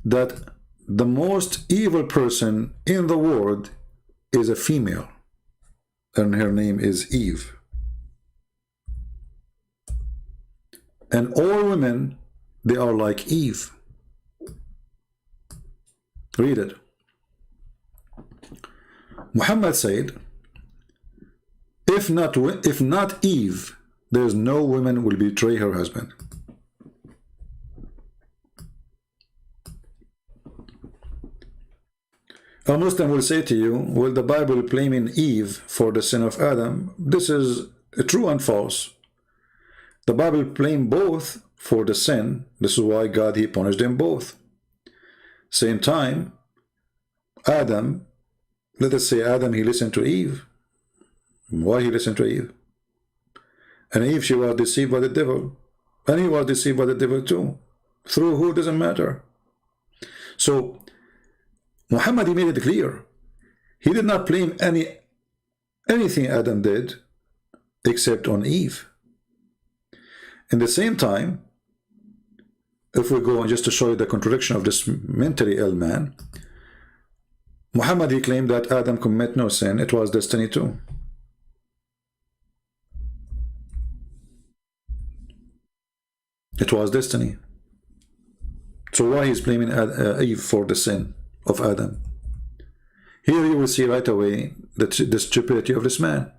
that the most evil person in the world is a female, and her name is Eve. And all women, they are like Eve. Read it. Muhammad said, if not Eve, there's no woman will betray her husband. A Muslim will say to you, well, the Bible blaming Eve for the sin of Adam. This is true and false. The Bible blamed both for the sin. This is why God, he punished them both. Same time, Adam, let us say Adam, he listened to Eve. Why he listened to Eve? And Eve, she was deceived by the devil. And he was deceived by the devil too. Through who, doesn't matter. So, Muhammad, he made it clear. He did not blame anything Adam did except on Eve. In the same time, if we go on just to show you the contradiction of this mentally ill man, Muhammad, he claimed that Adam committed no sin. It was destiny too. It was destiny. So why he's blaming Eve for the sin of Adam? Here you will see right away the stupidity of this man.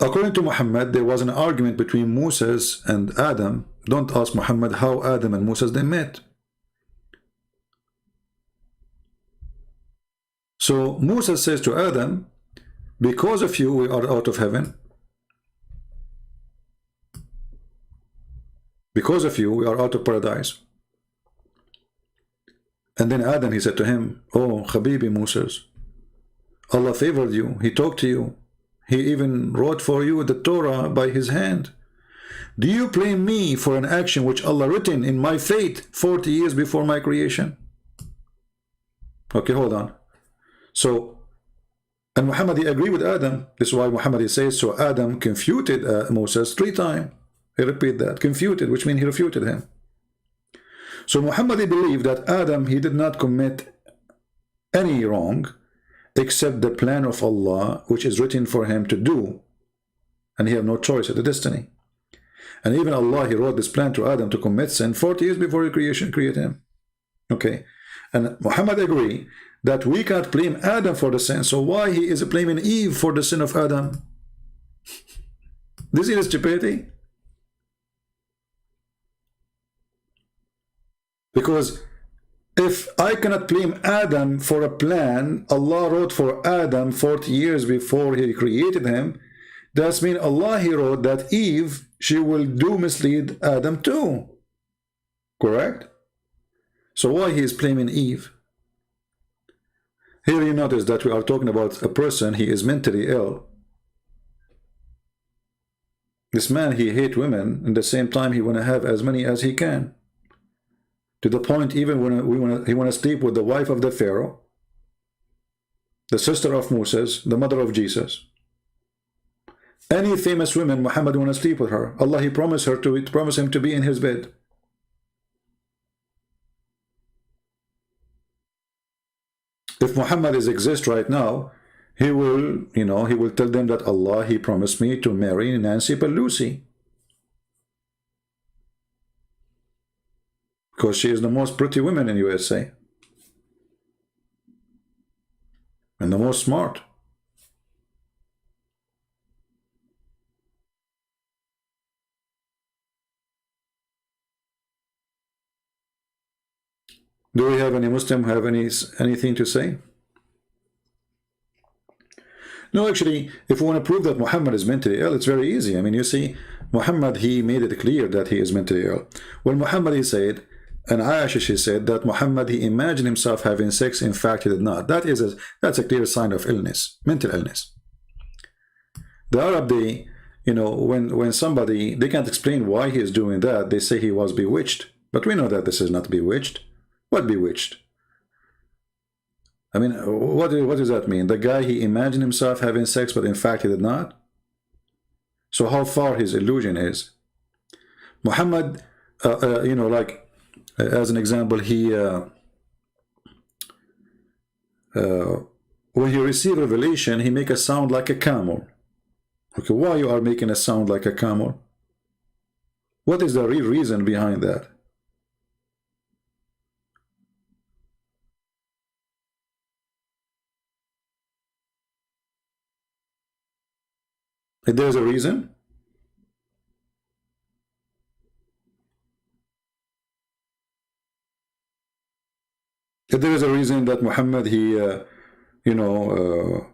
According to Muhammad, there was an argument between Moses and Adam. Don't ask Muhammad how Adam and Moses they met. So Moses says to Adam, because of you we are out of heaven. Because of you we are out of paradise. And then Adam, he said to him, oh Habibi Moses, Allah favored you, he talked to you, he even wrote for you the Torah by his hand. Do you blame me for an action which Allah written in my fate 40 years before my creation? Okay, hold on. So, and Muhammad, he agreed with Adam. This is why Muhammad, he says, so Adam confuted Moses 3 times. He repeat that, confuted, which means he refuted him. So Muhammad, he believed that Adam, he did not commit any wrong except the plan of Allah, which is written for him to do. And he had no choice, it's a destiny. And even Allah, he wrote this plan to Adam to commit sin 40 years before He created him. Okay. And Muhammad agreed that we can't blame Adam for the sin. So why he is blaming Eve for the sin of Adam? This is stupidity. Because if I cannot blame Adam for a plan Allah wrote for Adam 40 years before he created him, that means Allah, he wrote that Eve, she will mislead Adam too. Correct? So why he is blaming Eve? Here you notice that we are talking about a person, he is mentally ill. This man, he hates women, and at the same time he want to have as many as he can. To the point even when he want to sleep with the wife of the Pharaoh, the sister of Moses, the mother of Jesus. Any famous woman, Muhammad want to sleep with her. Allah, he promised him to be in his bed. If Muhammad exists right now, he will, he will tell them that Allah, he promised me to marry Nancy Pelosi. Because she is the most pretty woman in USA. And the most smart. Do we have any Muslim have anything to say? No, actually, if we want to prove that Muhammad is mentally ill, it's very easy. I mean, you see, Muhammad, he made it clear that he is mentally ill. When Muhammad, he said, and Aisha, she said that Muhammad, he imagined himself having sex. In fact, he did not. That's a clear sign of illness, mental illness. The Arab, they, when somebody, they can't explain why he is doing that, they say he was bewitched. But we know that this is not bewitched. What bewitched? I mean, what does that mean? The guy, he imagined himself having sex, but in fact he did not? So how far his illusion is? Muhammad, As an example, when he received revelation, he make a sound like a camel. Okay, why you are making a sound like a camel? What is the real reason behind that? If there's a reason, if there is a reason that Muhammad, you know,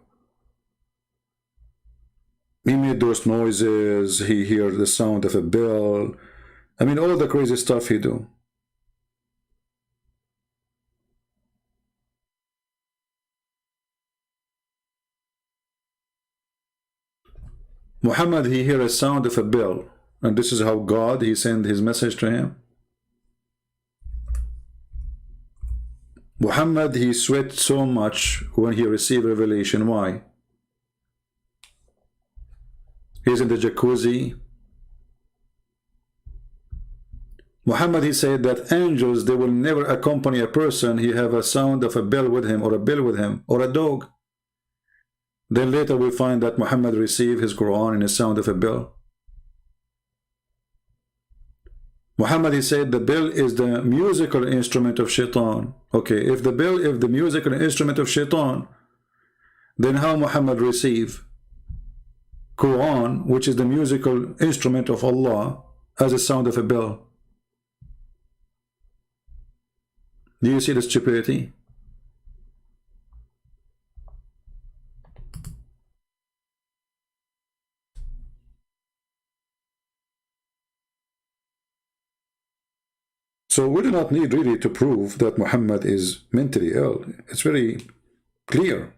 he made those noises, he heard the sound of a bell, I mean, all the crazy stuff he do. Muhammad, he hear a sound of a bell, and this is how God, he sent his message to him. Muhammad, he sweat so much when he received revelation. Why? He's in the jacuzzi. Muhammad, he said that angels, they will never accompany a person. He have a sound of a bell with him, or a bell with him, or a dog. Then later we find that Muhammad received his Quran in the sound of a bell. Muhammad, he said the bell is the musical instrument of shaitan. Okay, if the bell is the musical instrument of shaitan, then how Muhammad receive Quran, which is the musical instrument of Allah, as a sound of a bell? Do you see the stupidity? So we do not need really to prove that Muhammad is mentally ill. It's very clear.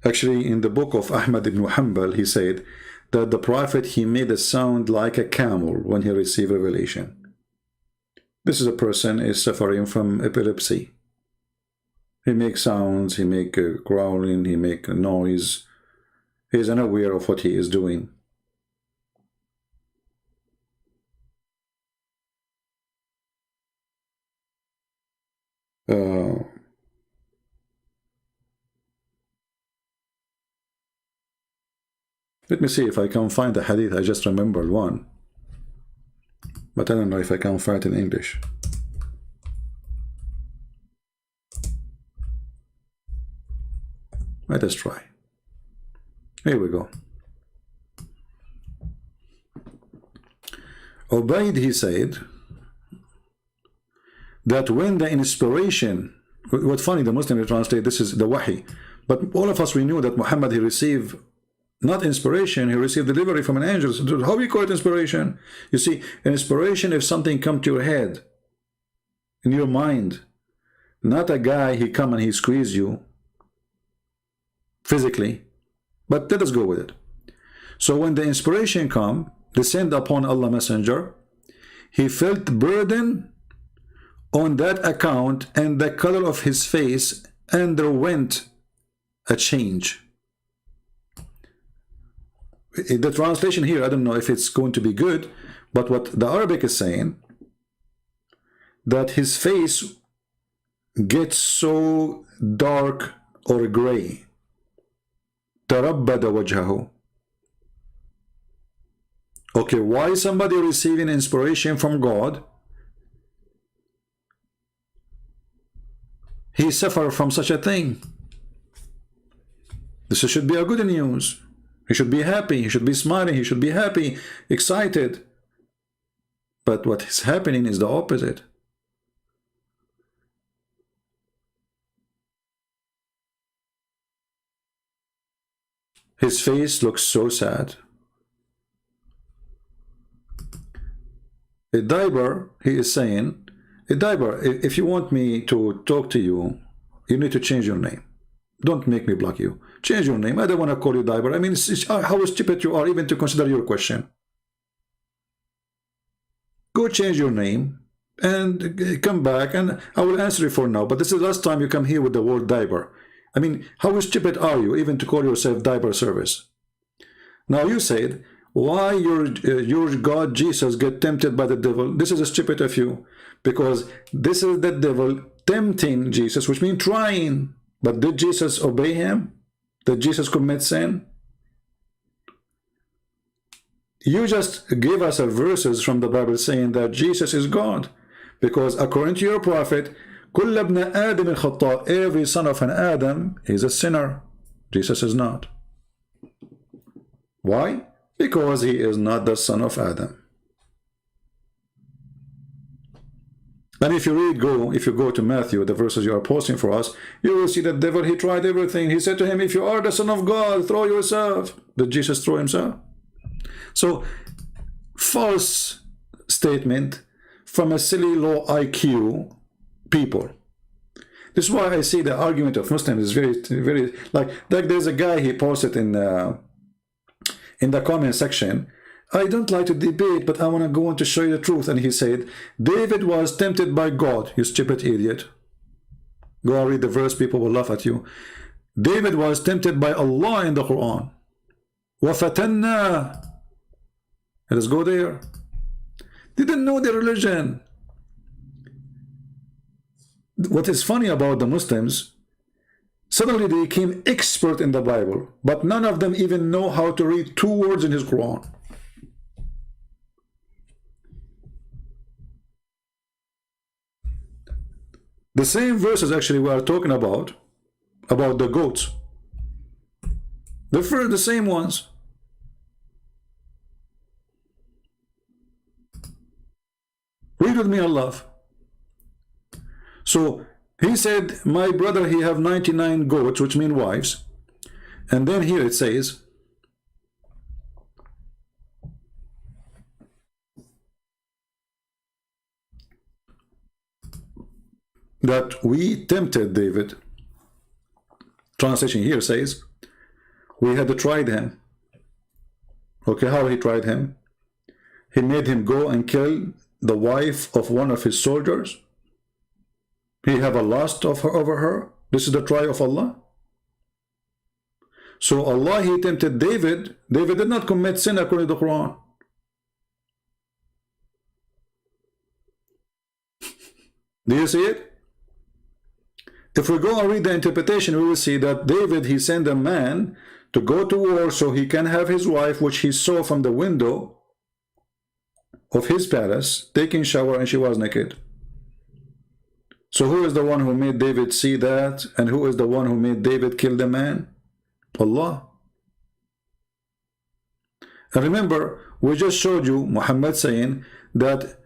Actually, in the book of Ahmad ibn Hanbal, he said that the Prophet, he made a sound like a camel when he received revelation. This is a person is suffering from epilepsy. He makes sounds, he make growling, he make a noise. He is unaware of what he is doing. Let me see if I can find a hadith. I just remembered one, but I don't know if I can find it in English. Let us try. Here we go. Ubaid, he said that when the inspiration, what's funny, the Muslim translate this is the wahi, but all of us, we knew that Muhammad, he received not inspiration, he received delivery from an angel. So how we call it inspiration? You see, an inspiration, if something come to your head, in your mind, not a guy, he come and he squeeze you physically, but let us go with it. So when the inspiration come, descend upon Allah Messenger, he felt burden on that account, and the color of his face underwent a change. The translation here, I don't know if it's going to be good, but what the Arabic is saying, that his face gets so dark or gray. تَرَبَّدَ وَجْهَهُ. Okay, why somebody receiving inspiration from God, he suffer from such a thing? This should be a good news. He should be happy, he should be smiling, he should be happy, excited. But what is happening is the opposite. His face looks so sad. A diaper, he is saying, a diaper, if you want me to talk to you, you need to change your name. Don't make me block you. Change your name. I don't want to call you diaper. I mean, how stupid you are even to consider your question. Go change your name and come back, and I will answer you for now. But this is the last time you come here with the word diaper. I mean, how stupid are you even to call yourself diaper service? Now you said, why your God Jesus get tempted by the devil? This is stupid of you, because this is the devil tempting Jesus, which means trying. But did Jesus obey him? Did Jesus commit sin? You just give us a verses from the Bible saying that Jesus is God, because according to your prophet, كل ابن آدم الخطاء, every son of an Adam is a sinner. Jesus is not. Why? Because he is not the son of Adam. And if you go to Matthew, the verses you are posting for us, you will see that devil, he tried everything. He said to him, if you are the son of God, throw yourself. Did Jesus throw himself? So, false statement from a silly low IQ people. This is why I see the argument of Muslims is very like there's a guy, he posted in the comment section, I don't like to debate, but I want to go on to show you the truth. And he said, David was tempted by God. You stupid idiot. Go and read the verse, people will laugh at you. David was tempted by Allah in the Quran. وَفَتَنَّا. Let us go there. Didn't know the religion. What is funny about the Muslims, suddenly they became expert in the Bible, but none of them even know how to read 2 words in his Quran. The same verses actually we are talking about the goats. The same ones. Read with me, Allah. So he said, my brother, he have 99 goats, which mean wives. And then here it says, that we tempted David. Translation here says, we had tried him. Okay, how he tried him? He made him go and kill the wife of one of his soldiers. He have a lust of her over her. This is the try of Allah. So Allah, he tempted David. David did not commit sin according to the Quran. Do you see it? If we go and read the interpretation, we will see that David, he sent a man to go to war so he can have his wife, which he saw from the window of his palace, taking shower, and she was naked. So who is the one who made David see that? And who is the one who made David kill the man? Allah. And remember, we just showed you Muhammad saying that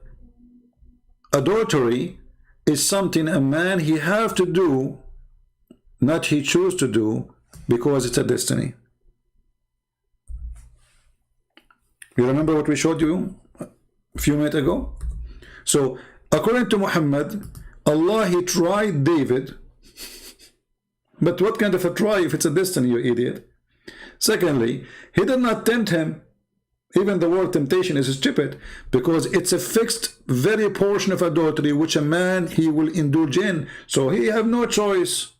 adultery is something a man he have to do, not he choose to do, because it's a destiny. You remember what we showed you a few minutes ago? So according to Muhammad, Allah, he tried David. But what kind of a try if it's a destiny, you idiot? Secondly, he did not tempt him. Even the word temptation is stupid, because it's a fixed very portion of adultery which a man he will indulge in. So he have no choice.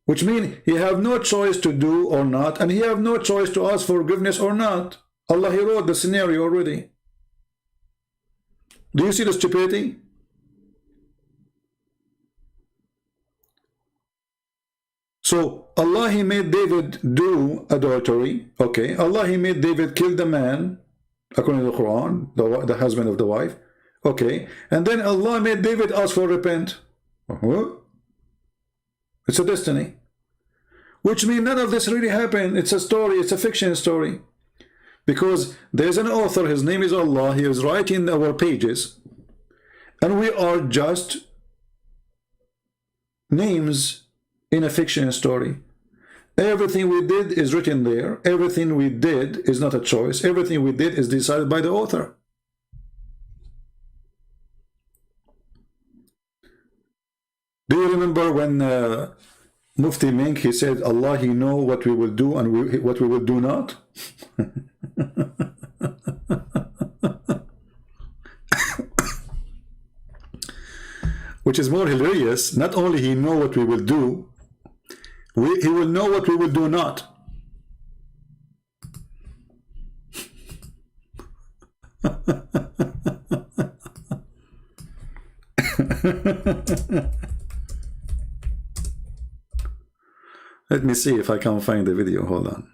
Which means he have no choice to do or not, and he have no choice to ask forgiveness or not. Allah, he wrote the scenario already. Do you see the stupidity? So Allah, he made David do adultery. Okay, Allah, he made David kill the man, according to the Quran, the husband of the wife. Okay, and then Allah made David ask for repent. It's a destiny. Which means none of this really happened. It's a story, it's a fiction story. Because there's an author, his name is Allah, he is writing our pages, and we are just names in a fiction story. Everything we did is written there. Everything we did is not a choice. Everything we did is decided by the author. Do you remember when Mufti Mink, he said, Allah, he know what we will do and what we will do not? Which is more hilarious. Not only he know what we will do, he will know what we will do not. Let me see if I can find the video. Hold on.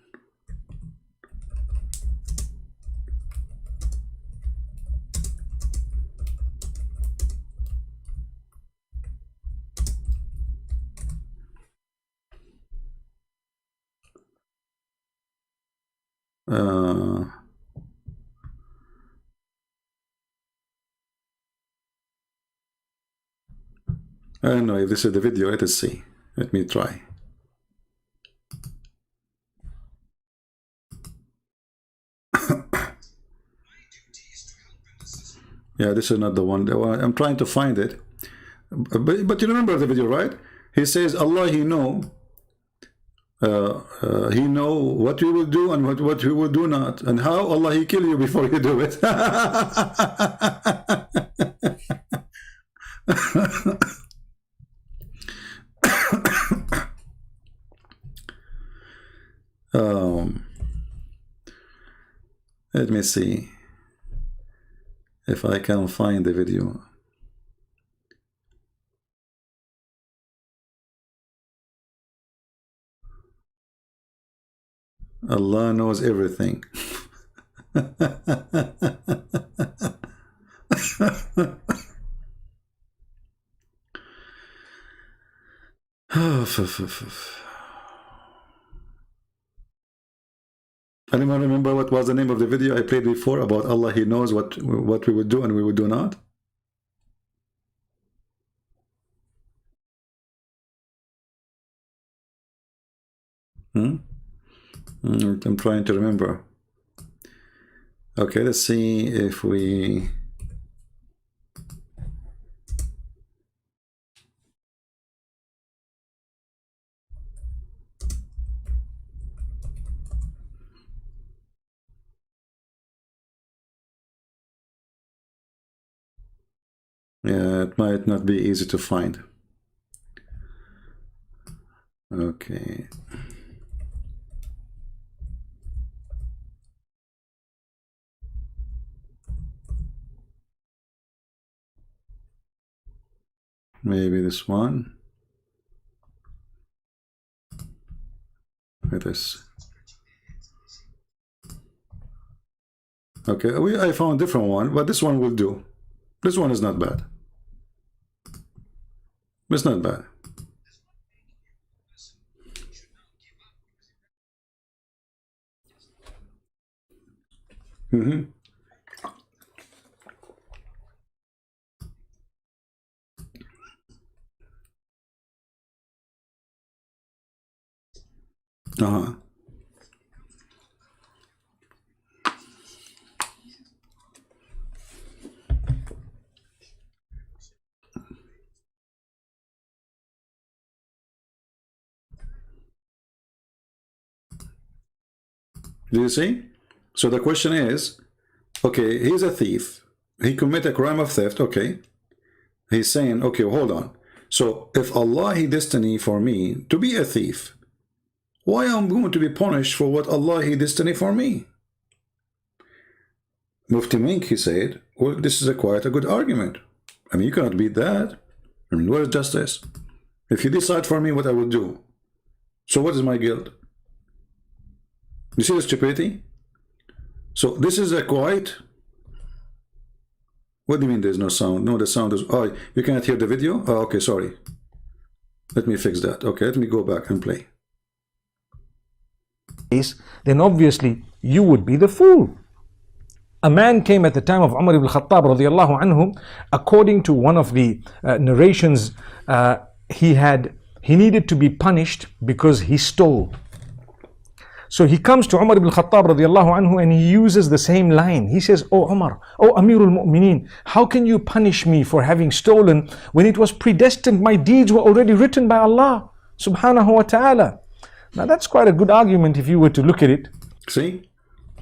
I don't know if this is the video. Let us see. Let me try. Yeah, this is not the one. I'm trying to find it. But you remember the video, right? He says, Allah, He know what we will do and what we will do not. And how Allah, He kill you before you do it. Let me see if I can find the video. Allah knows everything. Anyone remember what was the name of the video I played before about Allah? He knows what we would do and we would do not. I'm trying to remember. Okay, let's see if we... Yeah, it might not be easy to find. Okay. Maybe this one. With this. Okay, I found a different one, but this one will do. This one is not bad. It's not bad. Do you see? So the question is, okay, he's a thief. He committed a crime of theft. Okay. He's saying, okay, hold on. So if Allah, He destiny for me to be a thief, why am I going to be punished for what Allah, He destiny for me? Mufti Mink, he said, well, this is quite a good argument. I mean, you cannot beat that. I mean, where is justice? If you decide for me what I will do, so what is my guilt? You see the stupidity? So this is a quite... What do you mean there's no sound? No, the sound is... Oh, you cannot hear the video? Oh, okay, sorry. Let me fix that. Okay, let me go back and play. Then obviously you would be the fool. A man came at the time of Umar ibn Khattab radiallahu anhu. According to one of the narrations, he needed to be punished because he stole. So he comes to Umar ibn Khattab radiallahu anhu and he uses the same line. He says, "Oh Umar, oh Amirul Mu'mineen, how can you punish me for having stolen when it was predestined? My deeds were already written by Allah subhanahu wa ta'ala." Now that's quite a good argument if you were to look at it. See?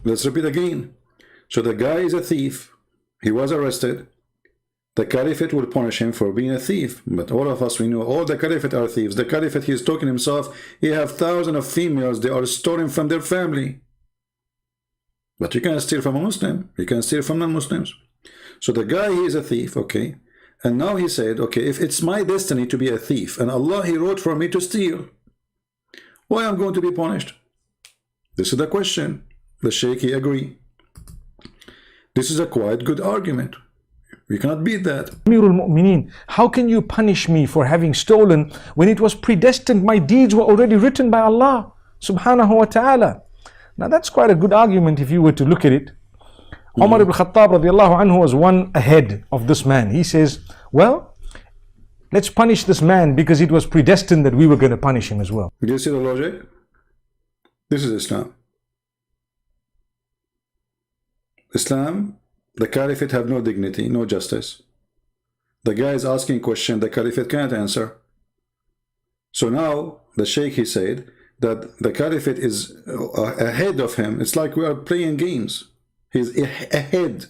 Let's repeat again. So the guy is a thief. He was arrested. The caliphate will punish him for being a thief. But all of us, we know all the caliphate are thieves. The caliphate, he is talking himself, he have thousands of females, they are stolen from their family. But you can steal from a Muslim. You can steal from non-Muslims. So the guy, he is a thief, okay? And now he said, okay, if it's my destiny to be a thief, and Allah, he wrote for me to steal, why I'm going to be punished? This is the question. The Sheikh, he agree. This is a quite good argument. We cannot beat that. Amirul Mu'mineen, how can you punish me for having stolen when it was predestined? My deeds were already written by Allah subhanahu wa ta'ala. Now that's quite a good argument if you were to look at it. Umar ibn Khattab radiallahu anhu was one ahead of this man. He says, well, let's punish this man because it was predestined that we were going to punish him as well. Do you see the logic? This is Islam. Islam, the caliphate have no dignity, no justice. The guy is asking a question the caliphate can't answer. So now the sheikh, he said that the caliphate is ahead of him. It's like we are playing games. He's ahead.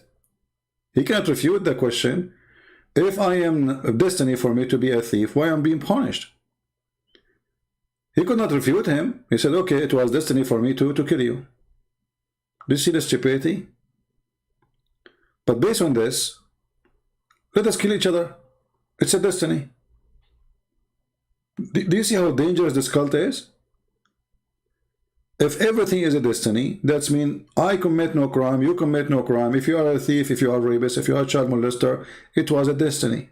He can't refute the question. If I am destiny for me to be a thief, why am I being punished? He could not refute him. He said, okay, it was destiny for me to kill you. Do you see the stupidity? But based on this, let us kill each other. It's a destiny. Do you see how dangerous this cult is? If everything is a destiny, that means I commit no crime, you commit no crime. If you are a thief, if you are a rapist, if you are a child molester, it was a destiny.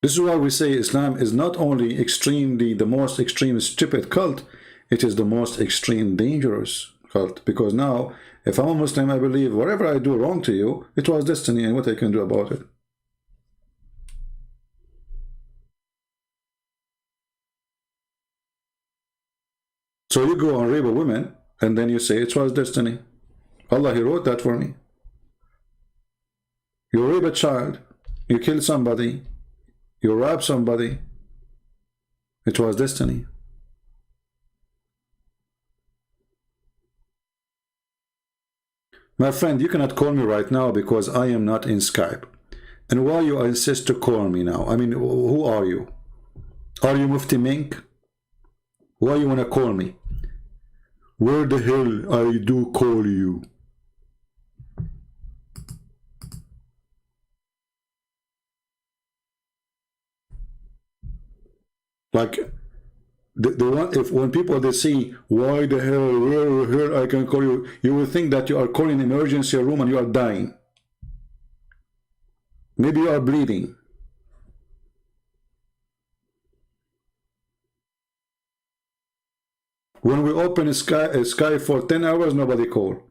This is why we say Islam is not only extremely the most extreme stupid cult, it is the most extreme dangerous cult. Because now, if I'm a Muslim, I believe whatever I do wrong to you, it was destiny and what I can do about it. So you go and rape a woman, and then you say it was destiny. Allah, he wrote that for me. You rape a child, you kill somebody, you rob somebody, it was destiny. My friend, you cannot call me right now because I am not in Skype. And why you insist to call me now? I mean, who are you? Are you Mufti Mink? Why you want to call me? Where the hell I do call you? Like the one, if when people they see why the hell where I can call you, you will think that you are calling emergency room and you are dying. Maybe you are bleeding. When we open Skype for 10 hours, nobody call.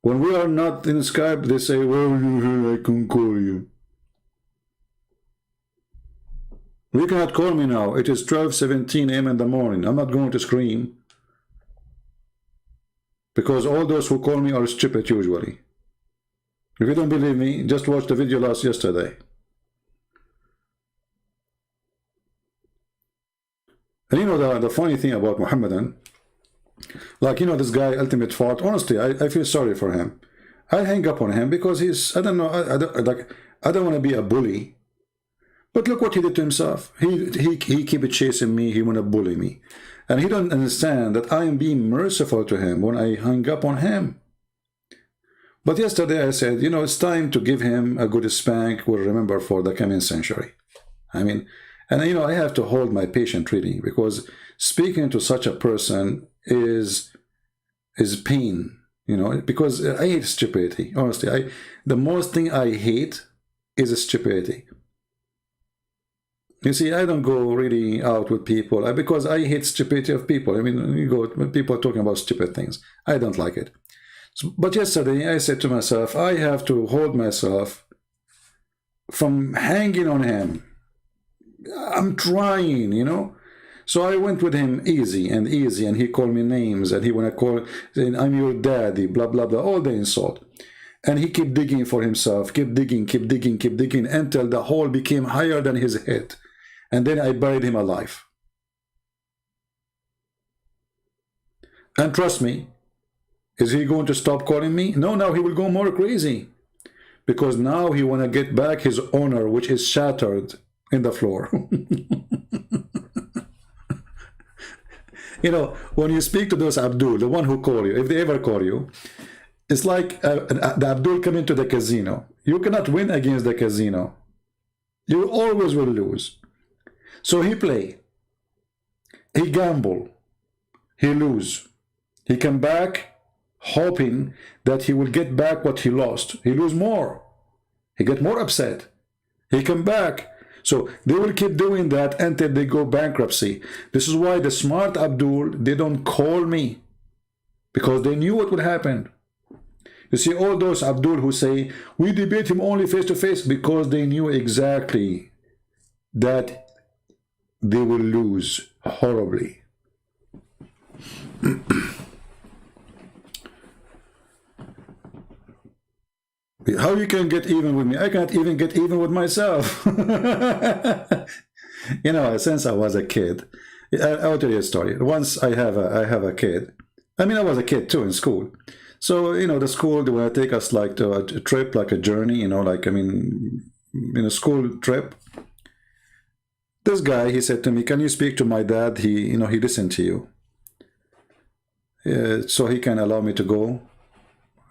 When we are not in Skype, they say, well, I can call you. You cannot call me now. It is 12:17 a.m. in the morning. I'm not going to scream. Because all those who call me are stupid usually. If you don't believe me, just watch the video yesterday. And you know the funny thing about Muhammadan, like, you know, this guy, Ultimate Fart, honestly, I feel sorry for him. I hang up on him because he's, I don't know, I don't want to be a bully. But look what he did to himself. He keep chasing me, he want to bully me. And he don't understand that I am being merciful to him when I hung up on him. But yesterday I said, you know, it's time to give him a good spank we'll remember for the coming century. I mean, and you know, I have to hold my patient really, because speaking to such a person is pain, you know, because I hate stupidity. Honestly, the most thing I hate is stupidity. You see, I don't go really out with people because I hate stupidity of people. I mean, you go when people are talking about stupid things, I don't like it. So, but yesterday I said to myself, I have to hold myself from hanging on him. I'm trying, you know. So I went with him easy, and he called me names, and he wanna call, saying, I'm your daddy, blah, blah, blah, all the insult. And he kept digging for himself, kept digging, until the hole became higher than his head. And then I buried him alive. And trust me, is he going to stop calling me? No, now he will go more crazy. Because now he wanna get back his honor, which is shattered in the floor. You know, when you speak to those Abdul, the one who call you, if they ever call you, it's like the Abdul coming to the casino. You cannot win against the casino. You always will lose. So he play, he gamble, he lose. He come back hoping that he will get back what he lost. He lose more. He get more upset. He come back. So they will keep doing that until they go bankruptcy. This is why the smart Abdul, they don't call me, because they knew what would happen. You see, all those Abdul who say, we debate him only face to face, because they knew exactly that they will lose horribly. How you can get even with me? I can't even get even with myself. You know, since I was a kid, I'll tell you a story. Once I have a kid. I mean, I was a kid too in school. So, you know, the school, they want to take us like to a trip, like a journey, you know, like, I mean, in a school trip. This guy, he said to me, can you speak to my dad? He, you know, he listened to you. So he can allow me to go.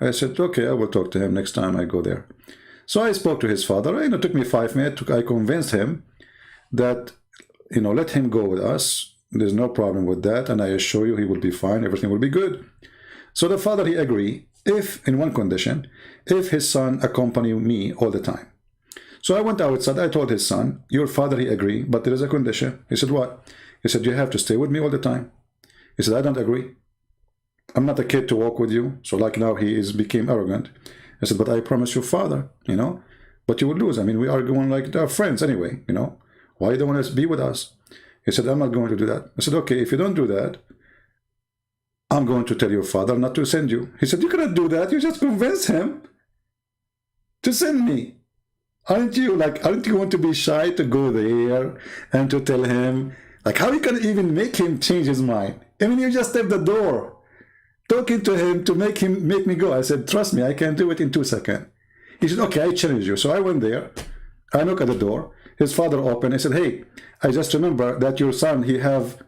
I said, okay, I will talk to him next time I go there. So I spoke to his father. You know, it took me 5 minutes. I convinced him that, you know, let him go with us. There's no problem with that. And I assure you he will be fine. Everything will be good. So the father, he agreed, if, in one condition, if his son accompany me all the time. So I went outside. I told his son, your father, he agreed, but there is a condition. He said, what? He said, you have to stay with me all the time. He said, I don't agree. I'm not a kid to walk with you. So like now he became arrogant. I said, but I promise you, father, you know, but you will lose. I mean, we are going like our friends anyway, you know. Why don't you want to be with us? He said, I'm not going to do that. I said, okay, if you don't do that, I'm going to tell your father not to send you. He said, you cannot do that. You just convince him to send me. Aren't you going to be shy to go there and to tell him, like, how you can even make him change his mind? I mean, you just step the door, talking to him to make me go. I said, trust me, I can do it in 2 seconds. He said, okay, I challenge you. So I went there. I knocked at the door. His father opened. I said, hey, I just remember that your son, he have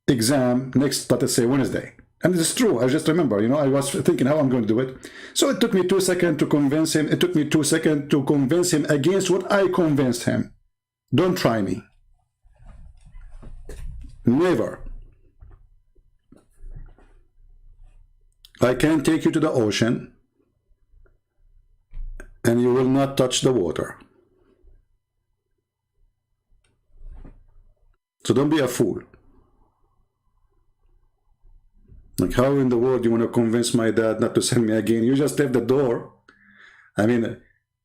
exam next, let us say, Wednesday. And it's true. I just remember, you know, I was thinking how I'm going to do it. So it took me 2 seconds to convince him. It took me 2 seconds to convince him against what I convinced him. Don't try me. Never. I can take you to the ocean and you will not touch the water. So don't be a fool. Like, how in the world you want to convince my dad not to send me again? You just left the door. I mean,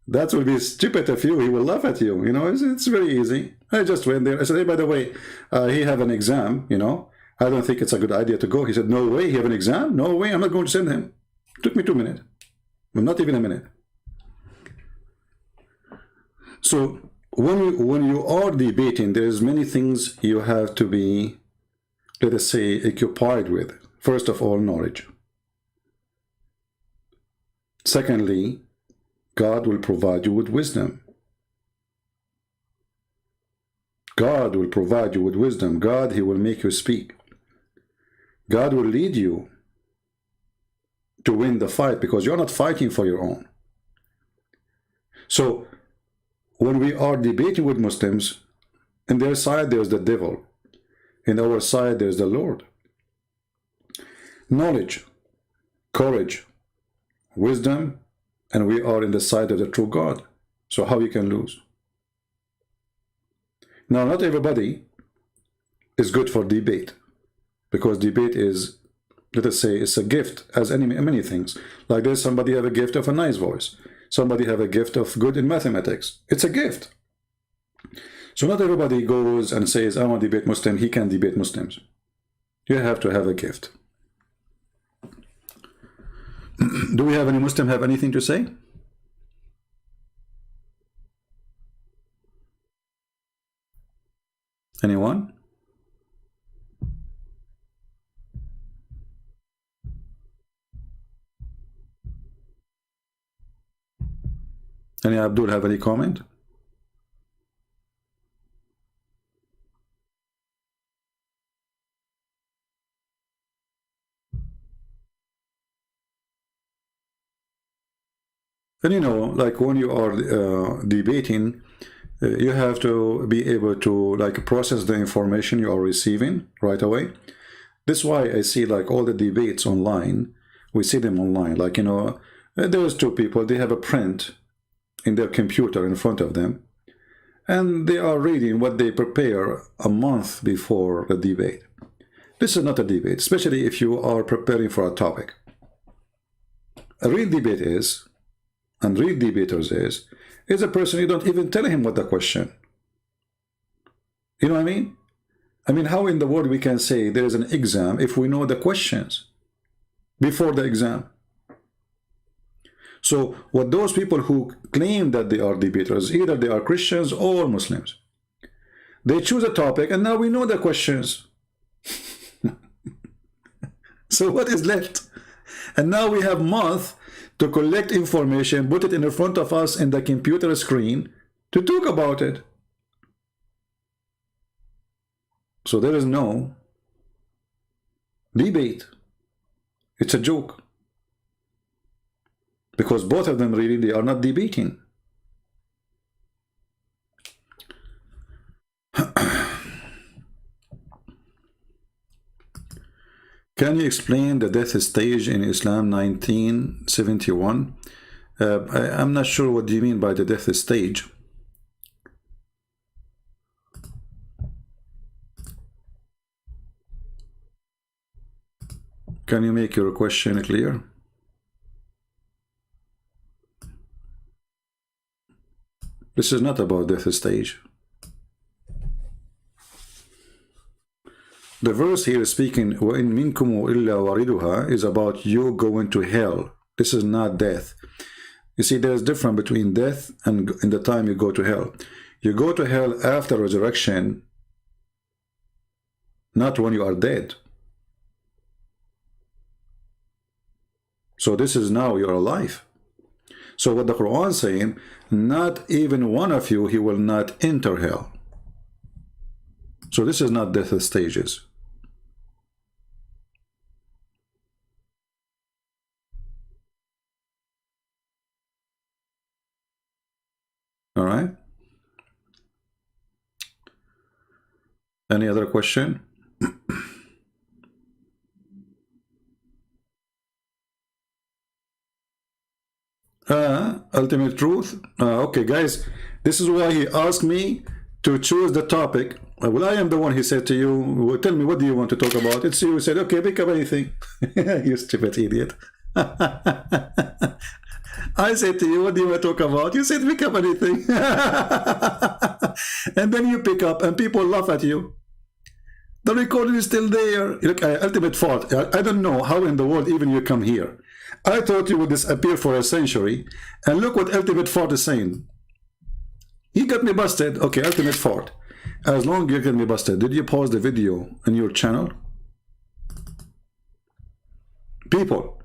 that will be stupid of you. He will laugh at you. You know, it's very easy. I just went there. I said, hey, by the way, he have an exam, you know. I don't think it's a good idea to go. He said, no way, he have an exam? No way, I'm not going to send him. It took me 2 minutes. Not even a minute. So when you are debating, there's many things you have to be, let us say, occupied with. First of all, knowledge. Secondly, God will provide you with wisdom. God will provide you with wisdom. God, he will make you speak. God will lead you to win the fight, because you're not fighting for your own. So when we are debating with Muslims, in their side there's the devil, in our side there's the Lord. Knowledge, courage, wisdom, and we are in the side of the true God. So how you can lose? Now, not everybody is good for debate, because debate is, let us say, it's a gift, as many things. Like there's somebody have a gift of a nice voice. Somebody have a gift of good in mathematics. It's a gift. So not everybody goes and says, I want to debate Muslim. He can debate Muslims. You have to have a gift. Do we have any Muslim have anything to say? Anyone? Any Abdul have any comment? And you know, like when you are debating, you have to be able to like process the information you are receiving right away. This is why I see like all the debates online. We see them online. Like, you know, there's two people, they have a print in their computer in front of them, and they are reading what they prepare a month before the debate. This is not a debate, especially if you are preparing for a topic. A real debate is, and real debaters is a person you don't even tell him what the question. You know what I mean? I mean, how in the world we can say there is an exam if we know the questions before the exam? So what those people who claim that they are debaters, either they are Christians or Muslims, they choose a topic and now we know the questions. So what is left? And now we have months to collect information, put it in front of us in the computer screen to talk about it. So there is no debate. It's a joke. Because both of them really, they are not debating. Can you explain the death stage in Islam 1971? I'm not sure what do you mean by the death stage. Can you make your question clear? This is not about death stage. The verse here is speaking, وَإِن مِنْكُمْ إِلَّا وَارِدُهَا, is about you going to hell. This is not death. You see, there's a difference between death and in the time you go to hell. You go to hell after resurrection, not when you are dead. So this is now you're alive. So what the Quran is saying, not even one of you, he will not enter hell. So this is not death stages. All right. Any other question? Ultimate truth. Okay, guys, this is why he asked me to choose the topic. Well, I am the one he said to you, well, tell me, what do you want to talk about? It's you who said, okay, pick up anything. You stupid idiot. I said to you, what do you want to talk about? You said, pick up anything. And then you pick up and people laugh at you. The recording is still there. Look, ultimate fault. I don't know how in the world even you come here. I thought you would disappear for a century. And look what ultimate fault is saying. He got me busted. Okay, ultimate fault. As long as you get me busted, did you pause the video on your channel? People,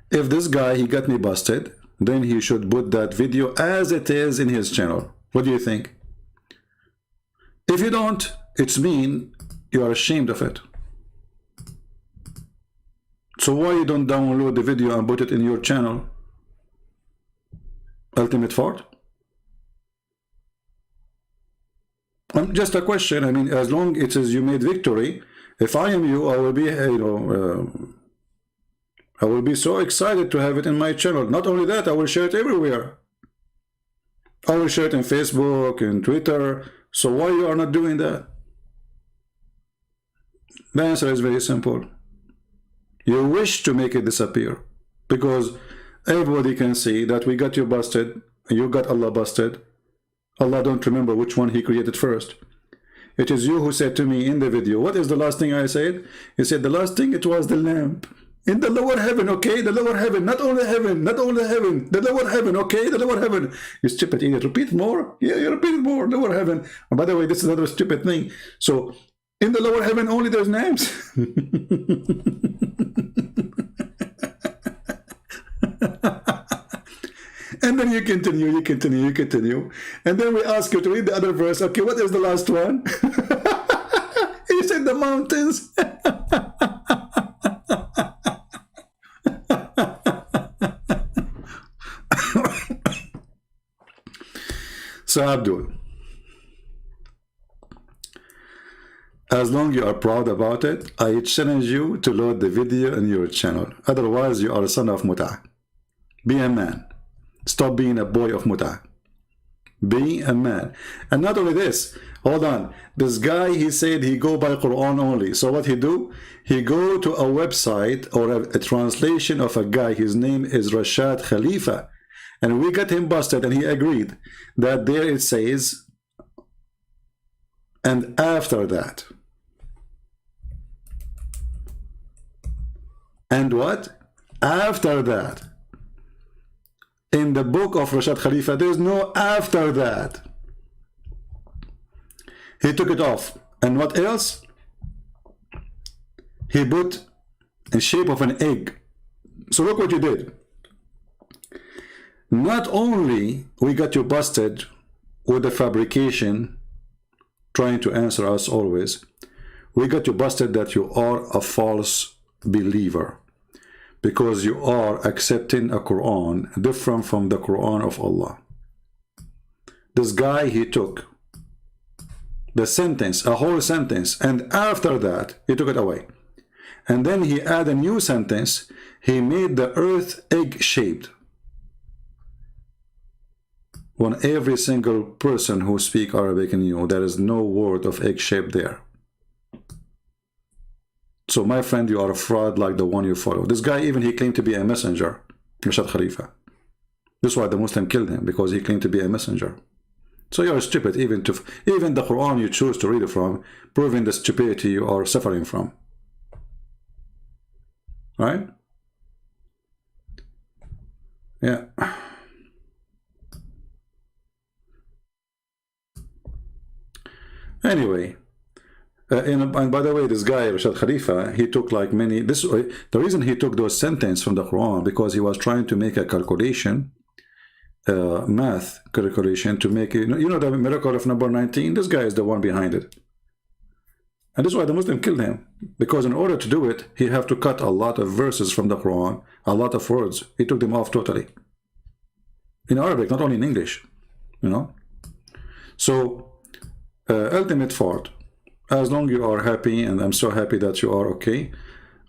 if this guy, he got me busted, then he should put that video as it is in his channel. What do you think? If you don't, it's mean you are ashamed of it. So why you don't download the video and put it in your channel? Ultimate fault? Just a question. I mean, as long as it is you made victory, if I am you, I will be, I will be so excited to have it in my channel. Not only that, I will share it everywhere. I will share it in Facebook and Twitter. So why you are not doing that? The answer is very simple. You wish to make it disappear because everybody can see that we got you busted, you got Allah busted. Allah don't remember which one he created first. It is you who said to me in the video, what is the last thing I said? You said the last thing, it was the lamp. In the lower heaven, okay? The lower heaven, not only heaven, not only heaven, the lower heaven, okay? The lower heaven. You stupid idiot, repeat more. Yeah, you repeat more, lower heaven. And by the way, this is another stupid thing. So, in the lower heaven only there's names. And then you continue. And then we ask you to read the other verse. Okay, what is the last one? You said the mountains. So Abdul, as long you are proud about it, I challenge you to load the video in your channel. Otherwise, you are a son of Mut'ah. Be a man. Stop being a boy of Mut'ah. Be a man. And not only this, hold on. This guy, he said he go by Quran only. So what he do? He go to a website or a translation of a guy. His name is Rashad Khalifa. And we got him busted and he agreed that there it says, and after that. And what? After that. In the book of Rashad Khalifa, there's no after that. He took it off. And what else? He put in shape of an egg. So look what you did. Not only we got you busted with the fabrication, trying to answer us always, we got you busted that you are a false believer. Because you are accepting a Quran different from the Quran of Allah. This guy, he took the sentence, a whole sentence, and after that, he took it away. And then he added a new sentence. He made the earth egg-shaped. When every single person who speaks Arabic knew there is no word of egg-shaped there. So my friend, you are a fraud like the one you follow. This guy, even he claimed to be a messenger, Rashad Khalifa. This is why the Muslim killed him, because he claimed to be a messenger. So you are stupid, even the Quran you choose to read it from, proving the stupidity you are suffering from. Right? Yeah. Anyway. And by the way, this guy, Rashad Khalifa, he took like many, the reason he took those sentences from the Quran, because he was trying to make a calculation, math calculation to make it, you know the miracle of number 19? This guy is the one behind it. And this is why the Muslim killed him. Because in order to do it, he have to cut a lot of verses from the Quran, a lot of words. He took them off totally. In Arabic, not only in English, you know. So, ultimate fault. As long as you are happy, and I'm so happy that you are okay.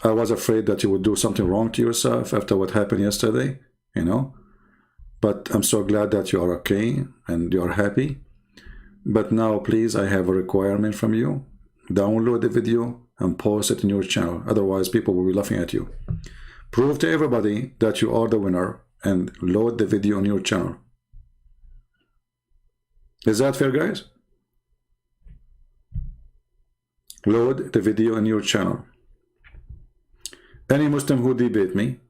I was afraid that you would do something wrong to yourself after what happened yesterday, you know. But I'm so glad that you are okay and you are happy. But now, please, I have a requirement from you. Download the video and post it in your channel. Otherwise, people will be laughing at you. Prove to everybody that you are the winner and load the video on your channel. Is that fair, guys? Load the video on your channel. Any Muslim who debate me,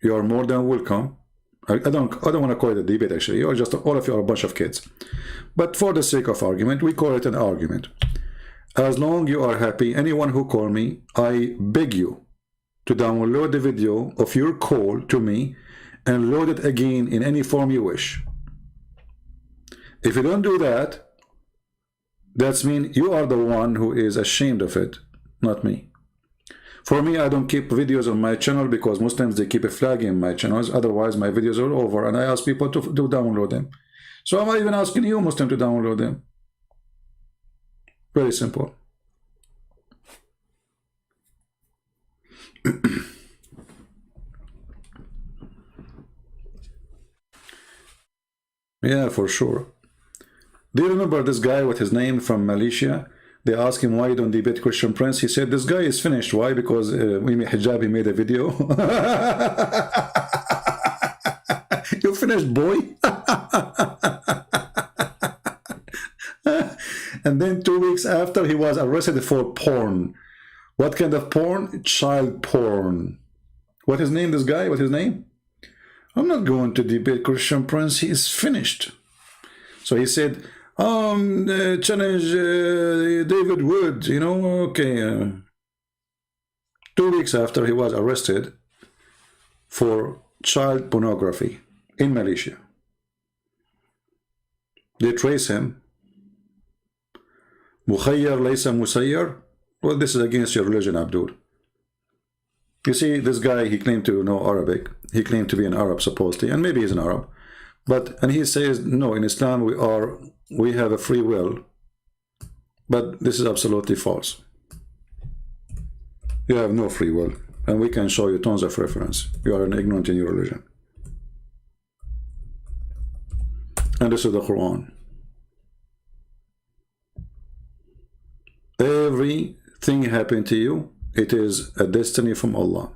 you are more than welcome. I don't want to call it a debate, actually. You're just, all of you are a bunch of kids. But for the sake of argument, we call it an argument. As long you are happy, anyone who call me, I beg you to download the video of your call to me and load it again in any form you wish. If you don't do that, that means you are the one who is ashamed of it, not me. For me, I don't keep videos on my channel because Muslims, they keep a flag in my channels. Otherwise, my videos are over and I ask people to download them. So I'm not even asking you, Muslim, to download them. Very simple. Yeah, for sure. Do you remember this guy with his name from Malaysia? They asked him why you don't debate Christian Prince. He said, this guy is finished. Why? Because Hijab, he made a video. You finished, boy? And then 2 weeks after, he was arrested for porn. What kind of porn? Child porn. What his name, this guy? What's his name? I'm not going to debate Christian Prince. He is finished. So he said, challenge David Wood, you know, okay. 2 weeks after, he was arrested for child pornography in Malaysia. They trace him. Mukhayyar laysa musayyar. Well, this is against your religion, Abdul. You see, this guy, he claimed to know Arabic. He claimed to be an Arab, supposedly, and maybe he's an Arab. And he says, no, in Islam we have a free will. But this is absolutely false. You have no free will. And we can show you tons of reference. You are an ignorant in your religion. And this is the Quran. Everything happened to you, it is a destiny from Allah.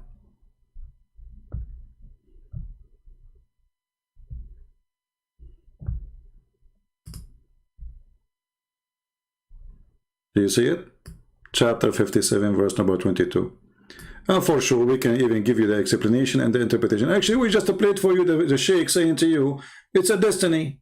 Do you see it? Chapter 57, verse number 22. And for sure, we can even give you the explanation and the interpretation. Actually, we just played for you the Sheikh saying to you, it's a destiny.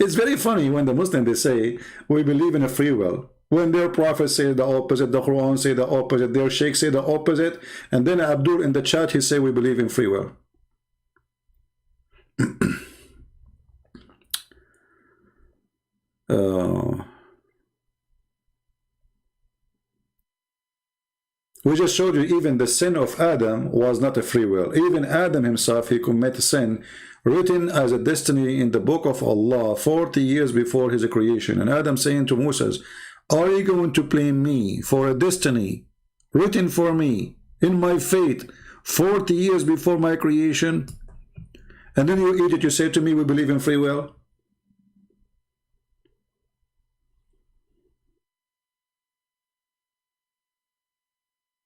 It's very funny when the Muslims, they say, we believe in a free will. When their prophets say the opposite, the Quran say the opposite, their Sheikh say the opposite, and then Abdul in the chat, he say we believe in free will. We just showed you even the sin of Adam was not a free will. Even Adam himself, he committed sin written as a destiny in the book of Allah 40 years before his creation. And Adam saying to Moses, are you going to blame me for a destiny written for me in my fate 40 years before my creation? And then you eat it, you say to me, we believe in free will?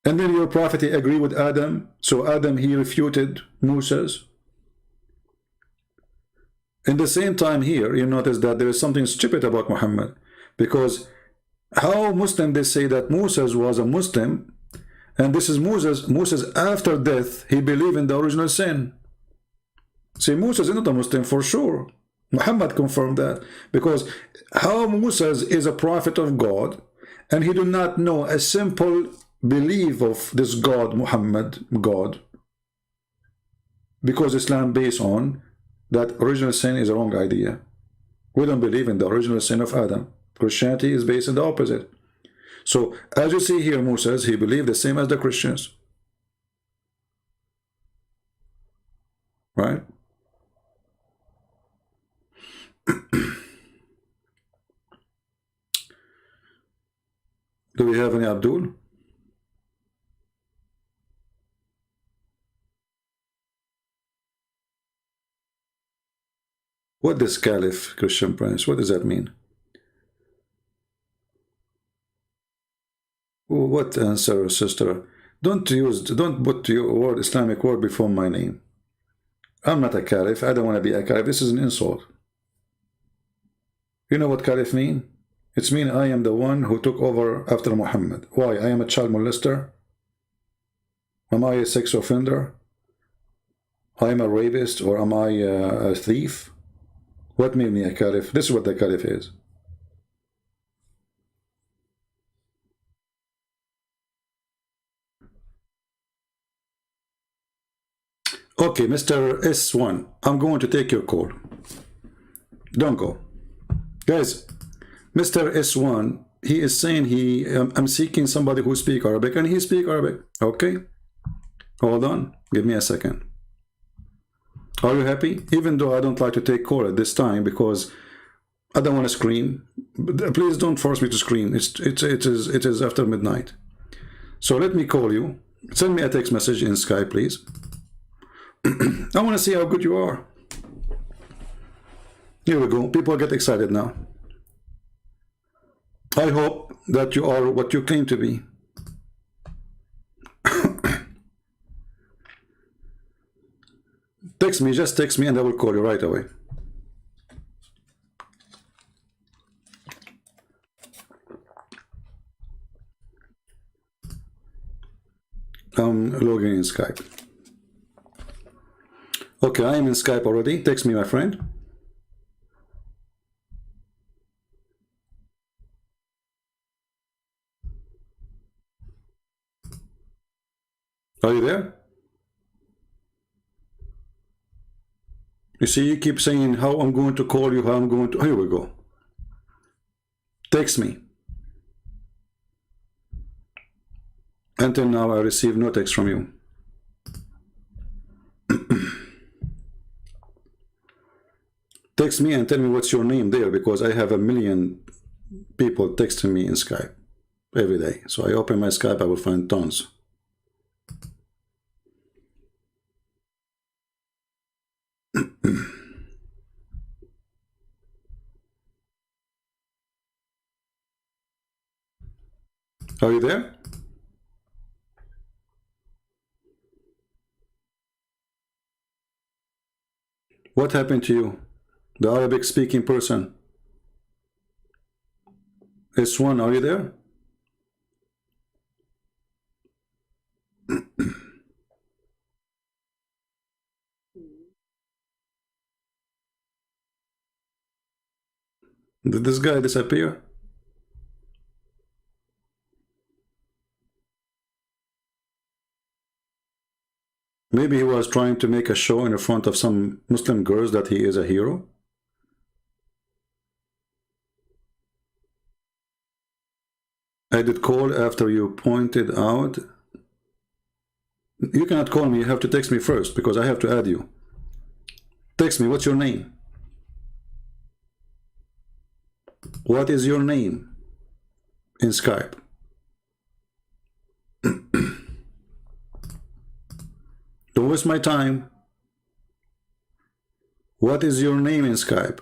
And then your prophet, he agreed with Adam. So Adam, he refuted Moses. In the same time here, you notice that there is something stupid about Muhammad. Because how Muslim they say that Moses was a Muslim, and this is Moses after death, he believed in the original sin. See, Moses is not a Muslim for sure. Muhammad confirmed that. Because how Moses is a prophet of God, and he do not know a simple belief of this God, Muhammad, God, because Islam based on that original sin is a wrong idea. We don't believe in the original sin of Adam. Christianity is based on the opposite. So as you see here, Moses, he believed the same as the Christians, right? Do we have any Abdul? What does Caliph, Christian Prince, what does that mean? What answer, sister? Don't put your word, Islamic word before my name. I'm not a Caliph. I don't want to be a Caliph. This is an insult. You know what Caliph mean? It's mean I am the one who took over after Muhammad. Why? I am a child molester? Am I a sex offender? I am a rapist, or am I a thief? What made me a Caliph? This is what the Caliph is. Okay, Mr. S1, I'm going to take your call. Don't go. Guys, Mr. S1, he is saying I'm seeking somebody who speaks Arabic, and he speaks Arabic. Okay? Hold on. Give me a second. Are you happy? Even though I don't like to take call at this time because I don't want to scream. But please don't force me to scream. It is after midnight. So let me call you. Send me a text message in Skype, please. I want to see how good you are. Here we go. People get excited now. I hope that you are what you claim to be. Text me, just text me and I will call you right away. I'm logging in Skype. Okay, I am in Skype already. Text me, my friend. Are you there? You see, you keep saying how I'm going to call you, how I'm going to... Here we go. Text me. Until now, I received no text from you. Text me and tell me what's your name there, because I have a million people texting me in Skype every day. So I open my Skype, I will find tons. Are you there? What happened to you? The Arabic speaking person. S1, are you there? Did this guy disappear? Maybe he was trying to make a show in front of some Muslim girls that he is a hero. I did call after you pointed out. You cannot call me, you have to text me first, because I have to add you. Text me, what's your name? What is your name in Skype? Don't waste my time. What is your name in Skype?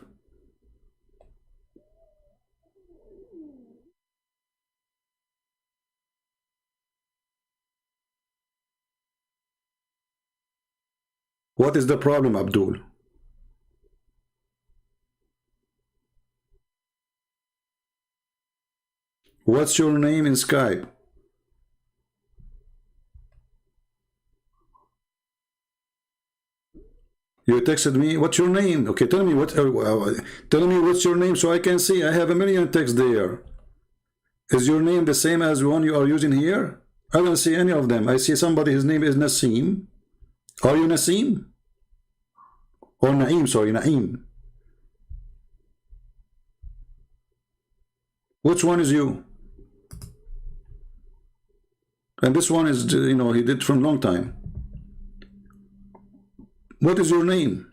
What is the problem, Abdul? What's your name in Skype? You texted me, what's your name? Okay, tell me tell me what's your name so I can see. I have a million texts there. Is your name the same as the one you are using here? I don't see any of them. I see somebody, his name is Nassim. Are you Nassim? Or Naim, sorry, Naim. Which one is you? And this one is, you know, he did from long time. What is your name?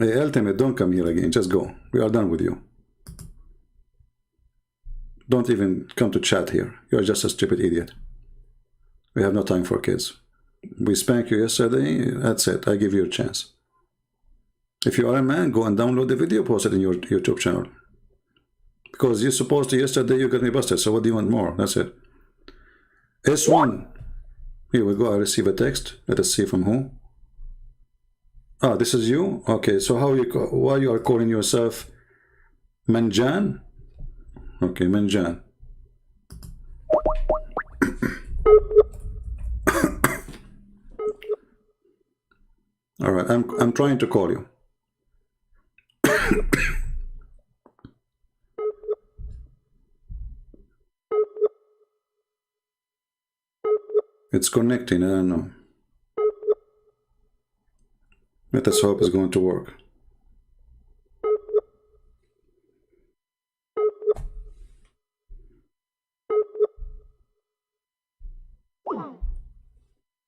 Hey, Ultimate, don't come here again. Just go. We are done with you. Don't even come to chat here. You're just a stupid idiot. We have no time for kids. We spanked you yesterday. That's it. I give you a chance. If you are a man, go and download the video, post it in your YouTube channel. Because you're supposed to, yesterday you got me busted. So what do you want more? That's it. S1. Here we go. I receive a text. Let us see from who. Ah, this is you? Okay, so why you are calling yourself Manjan? Okay, Manjan. All right, I'm trying to call you. It's connecting, I don't know. Let us hope it's going to work.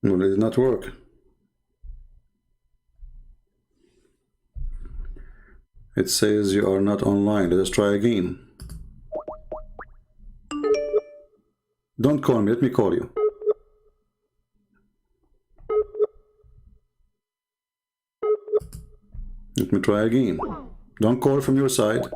No, it did not work. It says you are not online. Let us try again. Don't call me. Let me call you. Let me try again. Don't call from your side.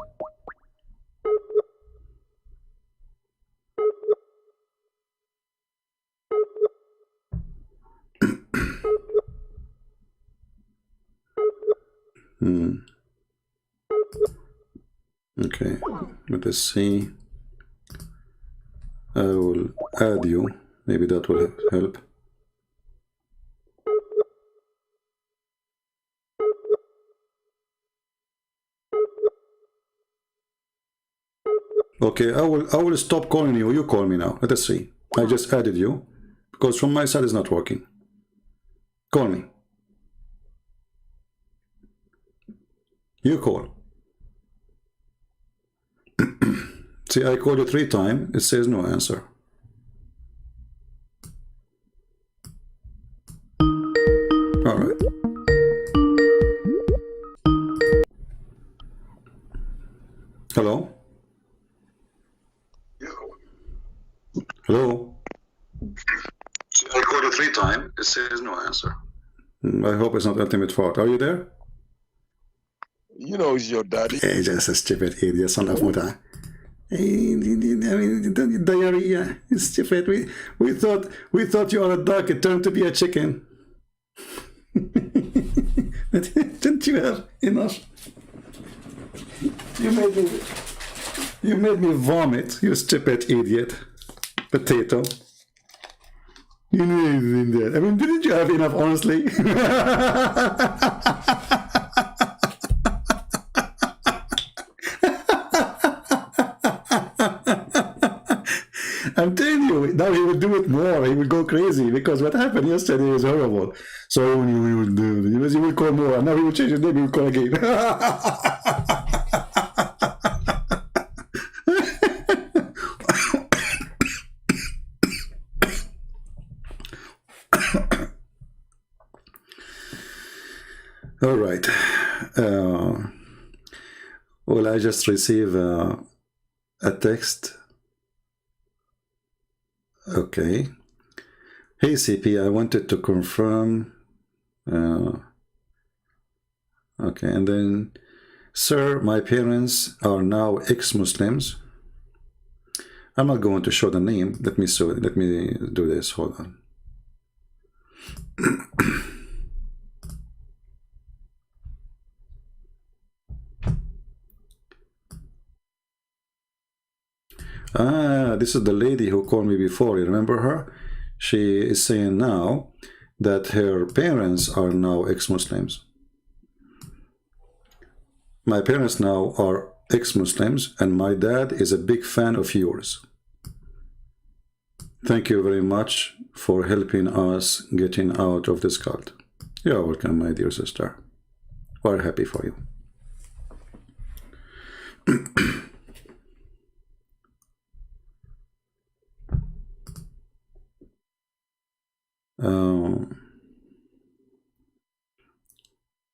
Okay, let us see. I will add you. Maybe that will help. Okay, I will stop calling you. You call me now. Let us see. I just added you because from my side it's not working. Call me. You call. See, I called you 3 times. It says no answer. All right. Hello? Hello? I called you 3 times. It says no answer. I hope it's not ultimate fault. Are you there? You know he's your daddy. Hey, just a stupid idiot, son of Muta. Hey, diarrhea. It's stupid. We thought you were a duck. It turned to be a chicken. Didn't you have enough? You made me vomit, you stupid idiot. Potato. You knew anything there. I mean, didn't you have enough, honestly? I'm telling you, now he will do it more. He will go crazy because what happened yesterday was horrible. So he will call more, and now he will change his name. He will call again. All right. Well, I just received a text. Okay. Hey, CP, I wanted to confirm. Okay, and then, sir, my parents are now ex-Muslims. I'm not going to show the name. Let me do this. Hold on. This is the lady who called me before. You remember her? She is saying now that her parents are now ex-Muslims. My parents now are ex-Muslims, and my dad is a big fan of yours. Thank you very much for helping us getting out of this cult. You're welcome, my dear sister. We're happy for you.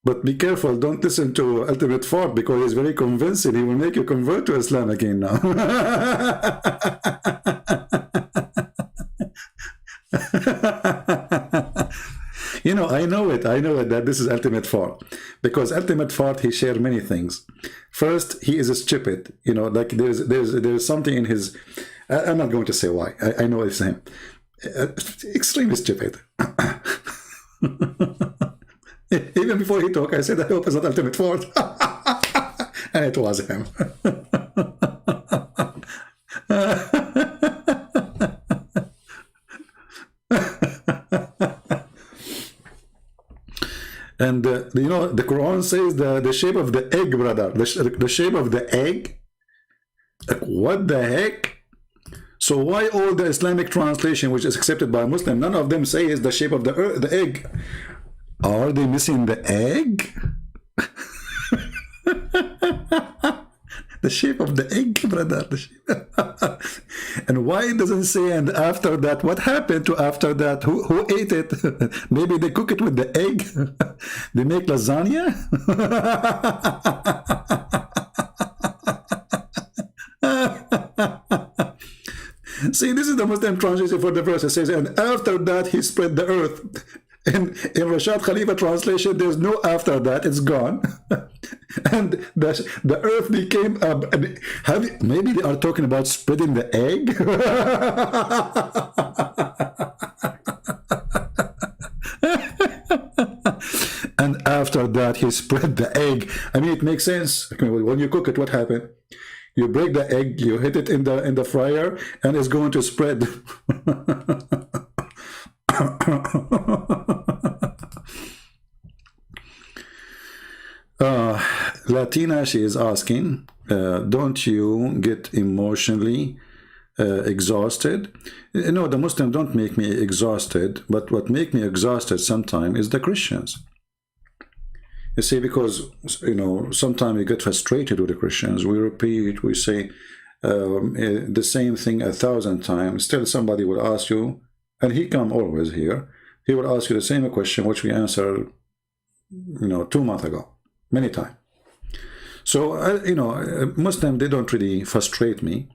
But be careful, don't listen to Ultimate Fort because he's very convincing. He will make you convert to Islam again now. You know, I know it that this is Ultimate Fort because Ultimate Fort, he shared many things. First, he is a stupid, you know, like there's something in his, I'm not going to say why, I know it's him. Extremely stupid. Even before he talked, I said, I hope it's not Ultimate Fort. And it was him. And you know, the Quran says the shape of the egg, brother. The shape of the egg? Like, what the heck? So why all the Islamic translation, which is accepted by Muslim, none of them say is the shape of the egg? Are they missing the egg? The shape of the egg, brother. And why it doesn't say, and after that, what happened to after that? Who ate it? Maybe they cook it with the egg? They make lasagna? See, this is the Muslim translation for the verse. It says, and after that he spread the earth. In Rashad Khalifa translation, there's no after that, it's gone. And the earth became maybe they are talking about spreading the egg. And after that he spread the egg. I mean, it makes sense. When you cook it, what happened? You break the egg, you hit it in the fryer, and it's going to spread. Latina, she is asking, don't you get emotionally exhausted? No, the Muslims don't make me exhausted, but what make me exhausted sometimes is the Christians. You see, because, you know, sometimes we get frustrated with the Christians. We repeat, we say the same thing 1,000 times. Still somebody will ask you, and he come always here, he will ask you the same question which we answered, you know, 2 months ago, many times. So, you know, Muslim, they don't really frustrate me.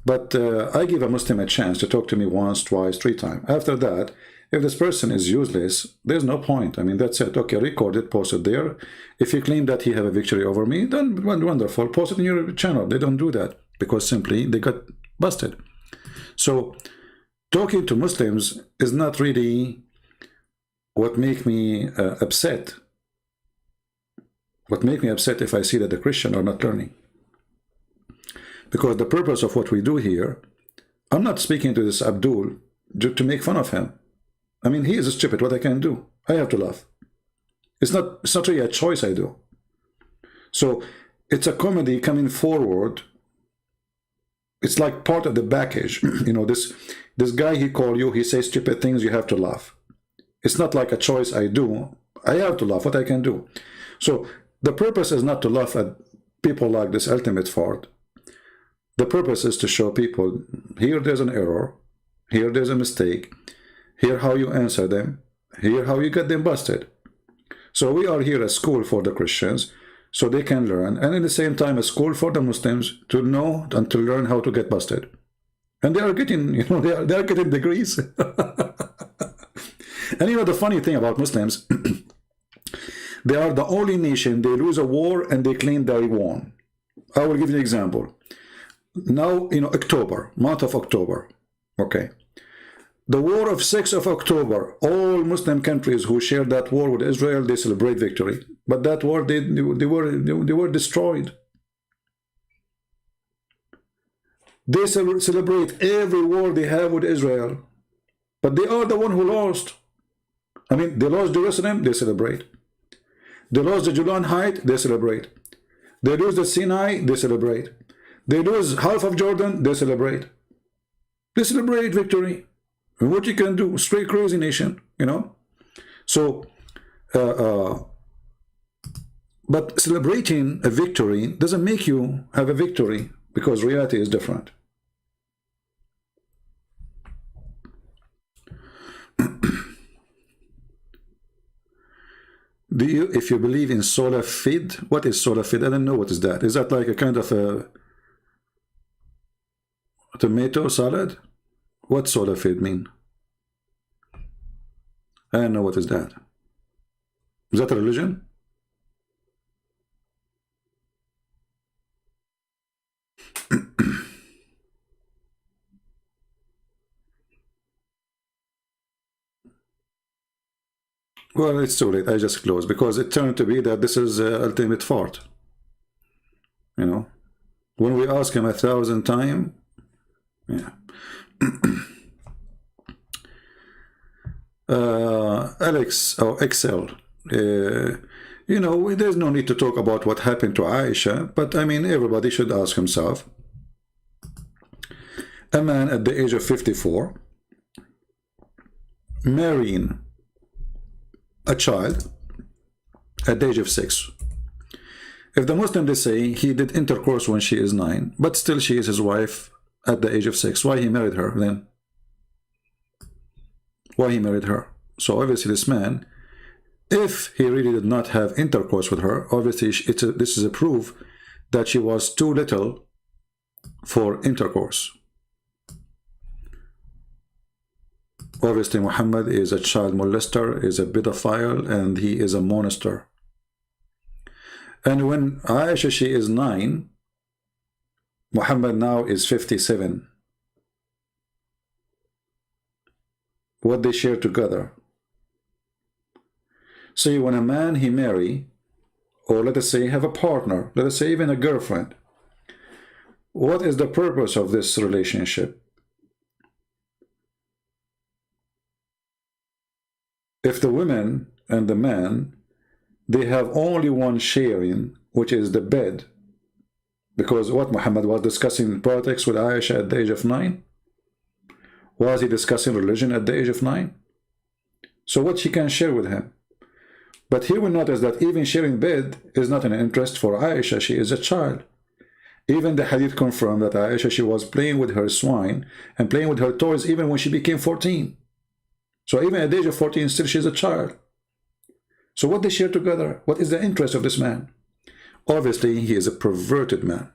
But I give a Muslim a chance to talk to me once, twice, 3 times. After that, if this person is useless, there's no point. I mean, that's it. Okay, record it, post it there. If you claim that he have a victory over me, then wonderful. Post it in your channel. They don't do that because simply they got busted. So talking to Muslims is not really what make me upset. What make me upset if I see that the Christians are not learning. Because the purpose of what we do here, I'm not speaking to this Abdul to make fun of him. I mean, he is stupid. What I can do? I have to laugh. It's not really a choice I do. So it's a comedy coming forward. It's like part of the package. You know, this guy, he call you, he says stupid things, you have to laugh. It's not like a choice I do. I have to laugh. What I can do? So the purpose is not to laugh at people like this ultimate fart. The purpose is to show people, here there's an error, here there's a mistake, here how you answer them, here how you get them busted. So we are here a school for the Christians, so they can learn, and at the same time a school for the Muslims to know and to learn how to get busted. And they are getting, you know, they are getting degrees. And you know the funny thing about Muslims, they are the only nation, they lose a war and they claim they won. I will give you an example. Now, you know, October, month of October, okay. The war of 6th of October, all Muslim countries who shared that war with Israel, they celebrate victory. But that war, they were destroyed. They celebrate every war they have with Israel. But they are the one who lost. I mean, they lost Jerusalem, they celebrate. They lost the Golan Heights, they celebrate. They lose the Sinai, they celebrate. They lose half of Jordan, they celebrate. They celebrate victory. And what you can do, straight crazy nation, you know. So, but celebrating a victory doesn't make you have a victory, because reality is different. If you believe in sola fide, what is sola fide? I don't know what is that. Is that like a kind of a tomato salad? What sola fide mean? I don't know what is that. Is that a religion? Well, it's too late. I just closed because it turned to be that this is ultimate fart. You know, when we ask him 1,000 times, yeah. Alex or Excel, you know, there's no need to talk about what happened to Aisha, but I mean, everybody should ask himself. A man at the age of 54 marrying a child at the age of 6. If the Muslim, they say he did intercourse when she is 9, but still she is his wife at the age of 6. Why he married her then? Why he married her? So obviously this man, if he really did not have intercourse with her, obviously this is a proof that she was too little for intercourse. Obviously Muhammad is a child molester, is a pedophile, and he is a monster. And when Aisha, she is 9, Muhammad now is 57. What they share together. See, when a man he marry, or let us say have a partner, let us say even a girlfriend, what is the purpose of this relationship? If the women and the man, they have only one sharing, which is the bed, because what Muhammad was discussing politics with Aisha at the age of 9? Was he discussing religion at the age of 9? So what she can share with him? But here we notice that even sharing bed is not an interest for Aisha. She is a child. Even the hadith confirmed that Aisha, she was playing with her swine and playing with her toys even when she became 14. So even at the age of 14, still she's a child. So what they share together? What is the interest of this man? Obviously, he is a perverted man.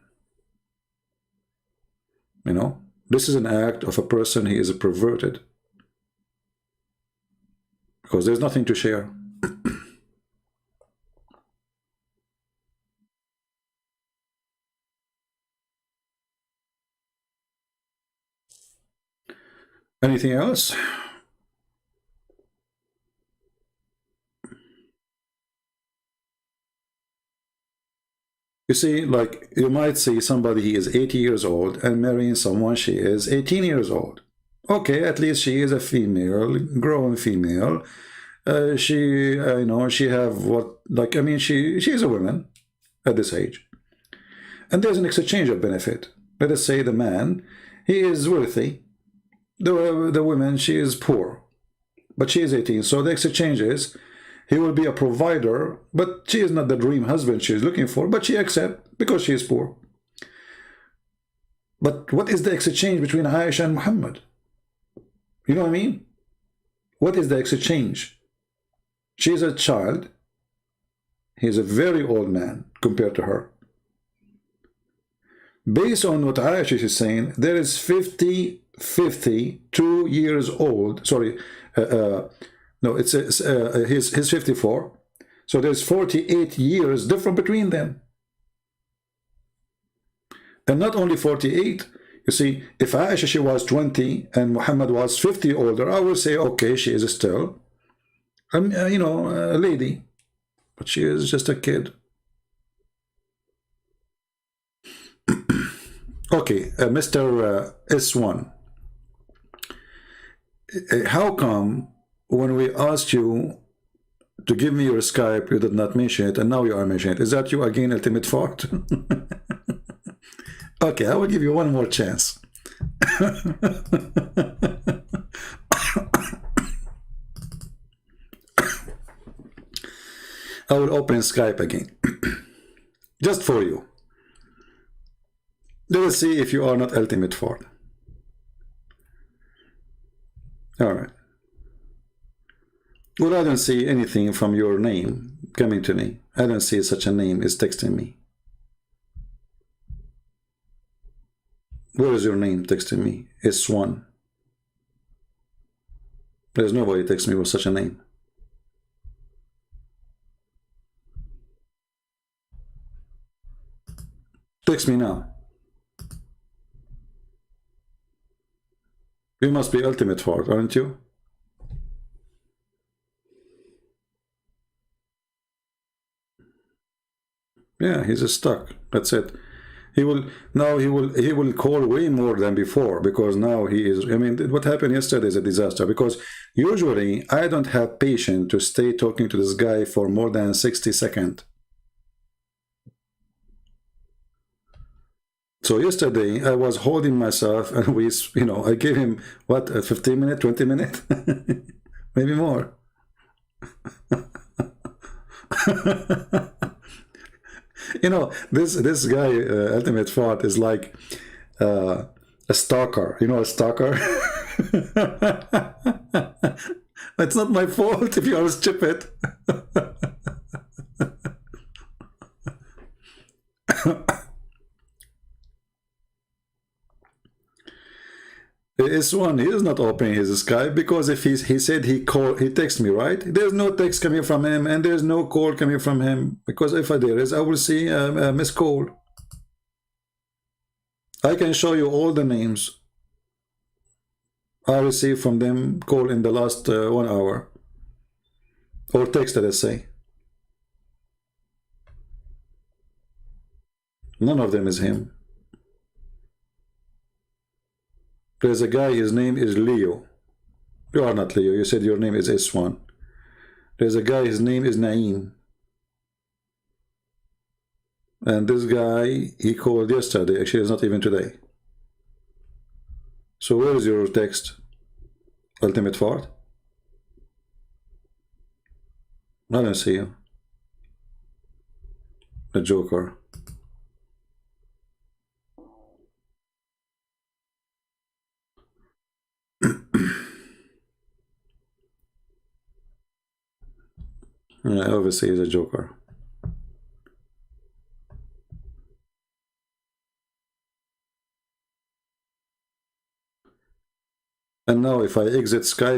You know, this is an act of a person, he is a perverted. Because there's nothing to share. Anything else? You see, like, you might see somebody, he is 80 years old and marrying someone, she is 18 years old. Okay, at least she is a female, grown female. She, you know, she have what, like, I mean, she's a woman at this age. And there's an exchange of benefit. Let us say the man, he is wealthy. The woman, she is poor. But she is 18. So the exchange is, he will be a provider, but she is not the dream husband she is looking for, but she accepts because she is poor. But what is the exchange between Aisha and Muhammad? You know what I mean? What is the exchange? She is a child. He is a very old man compared to her. Based on what Aisha is saying, there is 52 years old. Sorry, no, he's 54. So there's 48 years different between them. And not only 48, you see, if Aisha, she was 20 and Muhammad was 50 older, I will say, okay, she is still, you know, a lady. But she is just a kid. Okay, Mr. S1. How come when we asked you to give me your Skype, you did not mention it, and now you are mentioning it? Is that you again, Ultimate Fort? Okay, I will give you one more chance. I will open Skype again. Just for you. Let us see if you are not Ultimate Fort. All right. Well, I don't see anything from your name coming to me. I don't see such a name is texting me. Where is your name texting me? S1. There's nobody texting me with such a name. Text me now. You must be Ultimate Fort, aren't you? Yeah, he's stuck. That's it. He will call way more than before, because now he is, I mean, what happened yesterday is a disaster, because usually I don't have patience to stay talking to this guy for more than 60 seconds. So yesterday I was holding myself and we, you know, I gave him what, 15 minutes, 20 minutes, maybe more. You know, this guy, Ultimate Fort, is like a stalker. You know, a stalker. It's not my fault if you are stupid. This one, he is not opening his Skype, because if he said he texted me, right? There's no text coming from him and there's no call coming from him, because if there is, I will see a missed call. I can show you all the names I received from them call in the last 1 hour, or text, let us say. None of them is him. There's a guy, his name is Leo. You are not Leo, you said your name is S1. There's a guy, his name is Naeem. And this guy, he called yesterday, actually it's not even today. So where is your text, Ultimate Fort? I don't see you. The Joker. Yeah, obviously he's a Joker. And now if I exit Skype